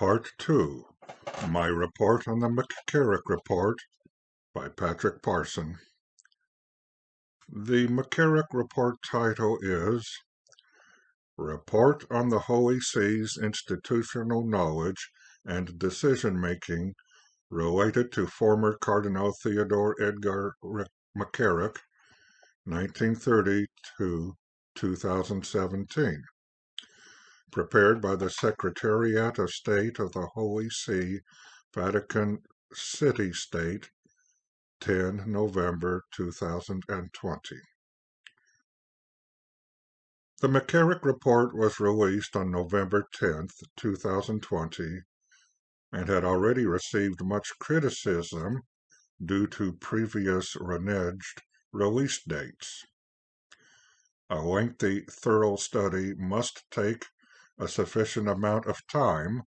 Part 2, My Report on the McCarrick Report by Patrick Parson. The McCarrick Report title is Report on the Holy See's Institutional Knowledge and Decision-Making Related to Former Cardinal Theodore Edgar McCarrick, 1930 to 2017. Prepared by the Secretariat of State of the Holy See, Vatican City State, 10 November 2020. The McCarrick Report was released on November 10, 2020, and had already received much criticism due to previous reneged release dates. A lengthy, thorough study must take a sufficient amount of time,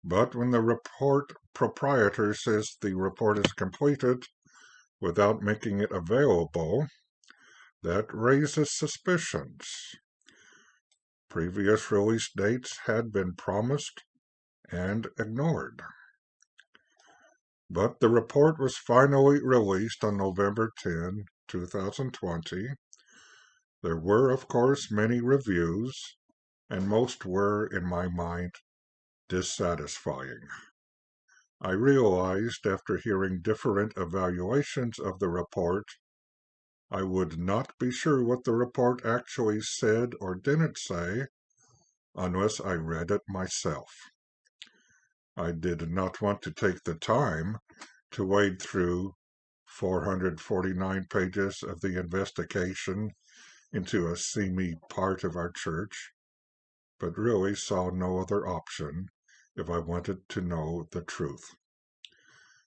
but when the report proprietor says the report is completed without making it available, that raises suspicions. Previous release dates had been promised and ignored. But the report was finally released on November 10, 2020. There were, of course, many reviews, and most were, in my mind, dissatisfying. I realized after hearing different evaluations of the report, I would not be sure what the report actually said or didn't say unless I read it myself. I did not want to take the time to wade through 449 pages of the investigation into a seamy part of our church, but really saw no other option if I wanted to know the truth.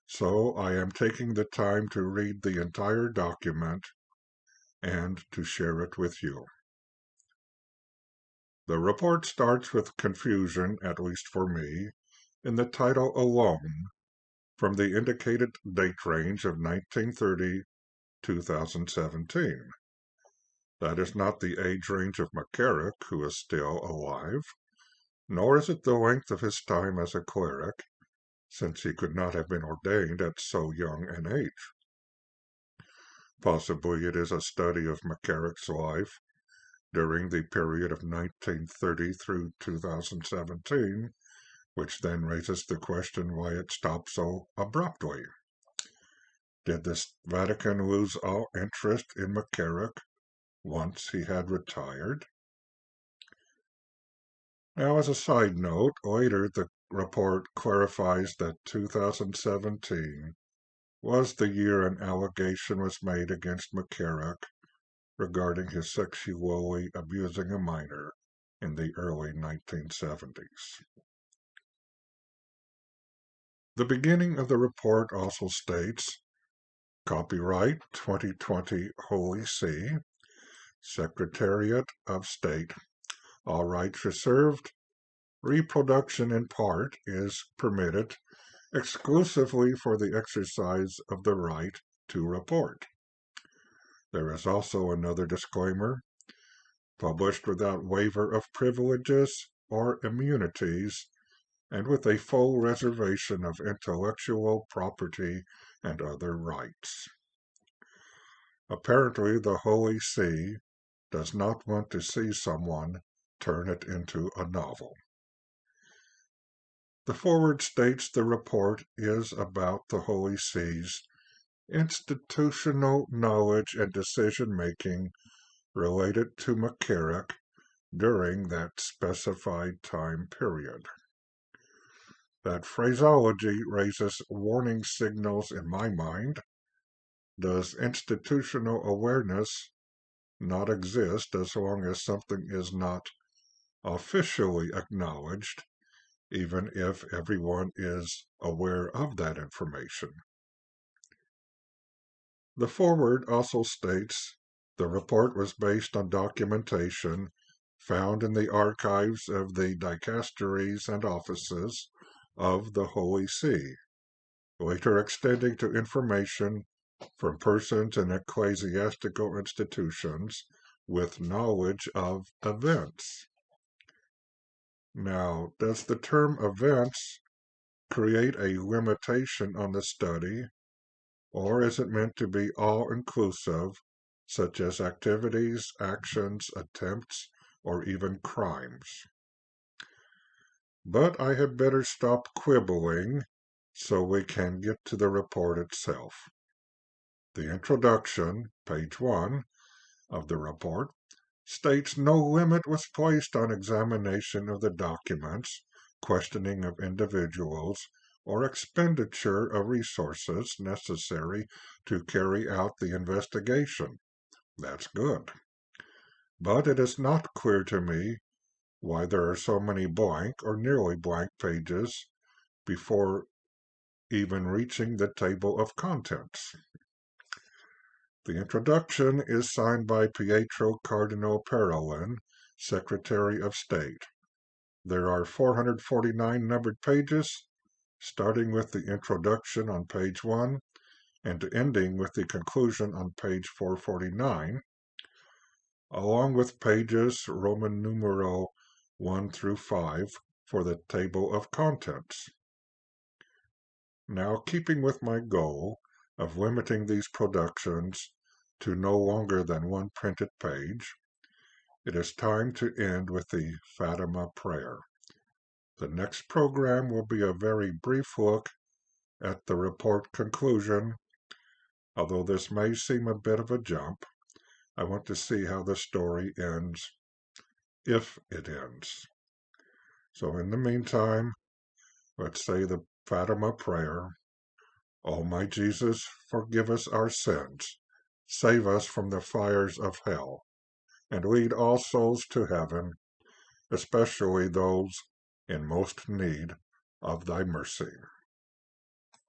So I am taking the time to read the entire document and to share it with you. The report starts with confusion, at least for me, in the title alone, from the indicated date range of 1930-2017. That is not the age range of McCarrick, who is still alive, nor is it the length of his time as a cleric, since he could not have been ordained at so young an age. Possibly it is a study of McCarrick's life during the period of 1930 through 2017, which then raises the question why it stopped so abruptly. Did the Vatican lose all interest in McCarrick once he had retired? Now, as a side note, later the report clarifies that 2017 was the year an allegation was made against McCarrick regarding his sexually abusing a minor in the early 1970s. The beginning of the report also states, Copyright 2020 Holy See, Secretariat of State, all rights reserved. Reproduction in part is permitted exclusively for the exercise of the right to report. There is also another disclaimer, published without waiver of privileges or immunities, and with a full reservation of intellectual property and other rights. Apparently, the Holy See does not want to see someone turn it into a novel. The foreword states the report is about the Holy See's institutional knowledge and decision-making related to McCarrick during that specified time period. That phraseology raises warning signals in my mind. Does institutional awareness not exist as long as something is not officially acknowledged, even if everyone is aware of that information? The foreword also states the report was based on documentation found in the archives of the dicasteries and offices of the Holy See, later extending to information from persons in ecclesiastical institutions with knowledge of events. Now, does the term events create a limitation on the study, or is it meant to be all-inclusive, such as activities, actions, attempts, or even crimes? But I had better stop quibbling so we can get to the report itself. The introduction, page 1 of the report, states no limit was placed on examination of the documents, questioning of individuals, or expenditure of resources necessary to carry out the investigation. That's good. But it is not clear to me why there are so many blank or nearly blank pages before even reaching the table of contents. The introduction is signed by Pietro Cardinal Parolin, Secretary of State. There are 449 numbered pages, starting with the introduction on page 1 and ending with the conclusion on page 449, along with pages Roman numeral 1 through 5 for the table of contents. Now, keeping with my goal of limiting these productions to no longer than one printed page, it is time to end with the Fatima prayer. The next program will be a very brief look at the report conclusion. Although this may seem a bit of a jump, I want to see how the story ends, if it ends. So in the meantime, let's say the Fatima prayer. O my Jesus, forgive us our sins, save us from the fires of hell, and lead all souls to heaven, especially those in most need of thy mercy.